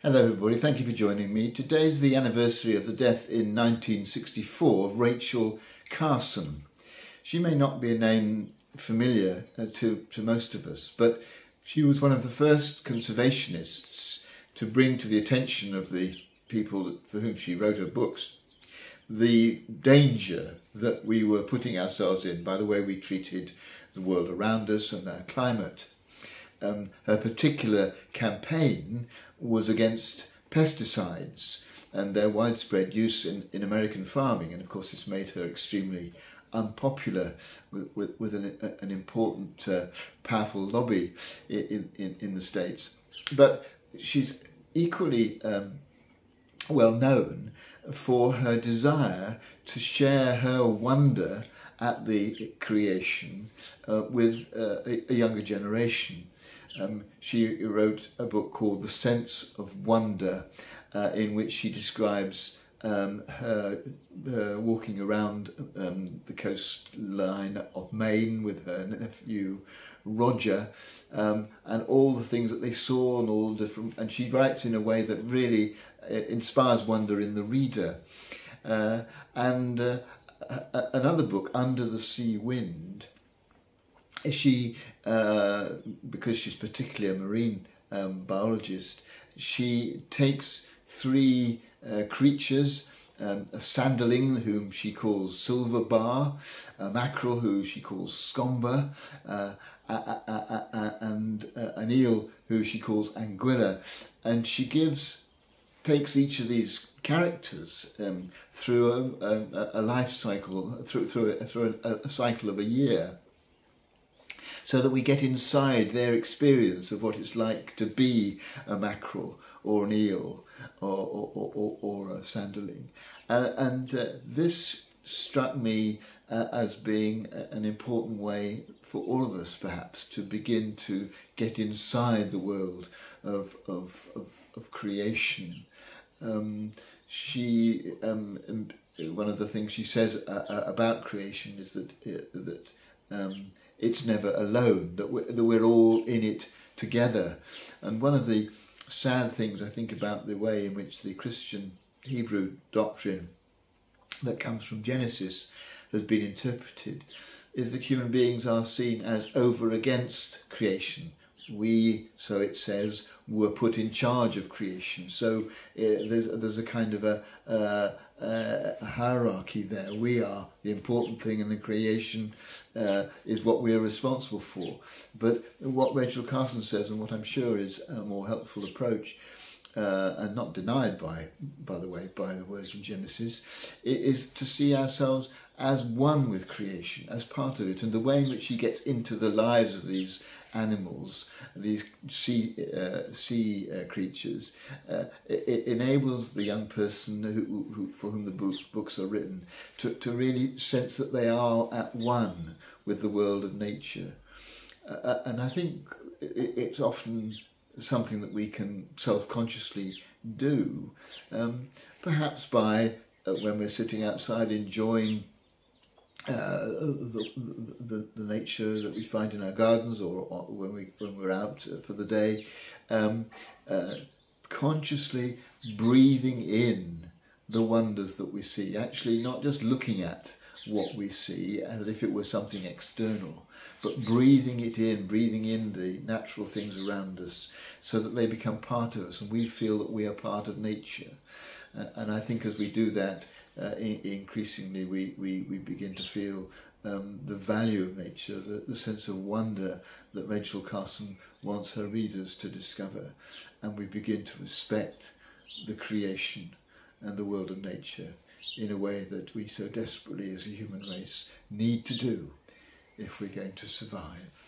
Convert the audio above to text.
Hello everybody, thank you for joining me. Today's the anniversary of the death in 1964 of Rachel Carson. She may not be a name familiar to most of us, but she was one of the first conservationists to bring to the attention of the people for whom she wrote her books the danger that we were putting ourselves in by the way we treated the world around us and our climate. Her particular campaign was against pesticides and their widespread use in American farming, and of course this made her extremely unpopular with an important, powerful lobby in the States. But she's equally well known for her desire to share her wonder at the creation with a younger generation. She wrote a book called The Sense of Wonder, in which she describes her walking around the coastline of Maine with her nephew Roger, and all the things that they saw and all the different, and she writes in a way that really inspires wonder in the reader. Another book, Under the Sea Wind, she, because she's particularly a marine biologist, she takes three creatures, a sanderling whom she calls silverbar, a mackerel who she calls scomber, and an eel who she calls anguilla, and she takes each of these characters through a life cycle, through a cycle of a year, so that we get inside their experience of what it's like to be a mackerel or an eel or a sanderling. And this struck me as being an important way for all of us perhaps to begin to get inside the world of creation. One of the things she says about creation is that it's never alone, that we're all in it together. And one of the sad things I think about the way in which the Christian Hebrew doctrine that comes from Genesis has been interpreted is that human beings are seen as over against creation. We, so it says, were put in charge of creation. So there's a kind of a hierarchy there. We are the important thing, and the creation is what we are responsible for. But what Rachel Carson says, and what I'm sure is a more helpful approach, and not denied by the way, by the words in Genesis, is to see ourselves as one with creation, as part of it. And the way in which she gets into the lives of these animals, these sea creatures, it enables the young person who for whom the books are written to really sense that they are at one with the world of nature. And I think it's often something that we can self-consciously do, perhaps by when we're sitting outside enjoying the nature that we find in our gardens, or when we're out for the day, consciously breathing in the wonders that we see, actually not just looking at what we see as if it were something external, but breathing in the natural things around us so that they become part of us and we feel that we are part of nature. And I think as we do that, increasingly we begin to feel the value of nature, the sense of wonder that Rachel Carson wants her readers to discover, and we begin to respect the creation and the world of nature in a way that we so desperately as a human race need to do if we're going to survive.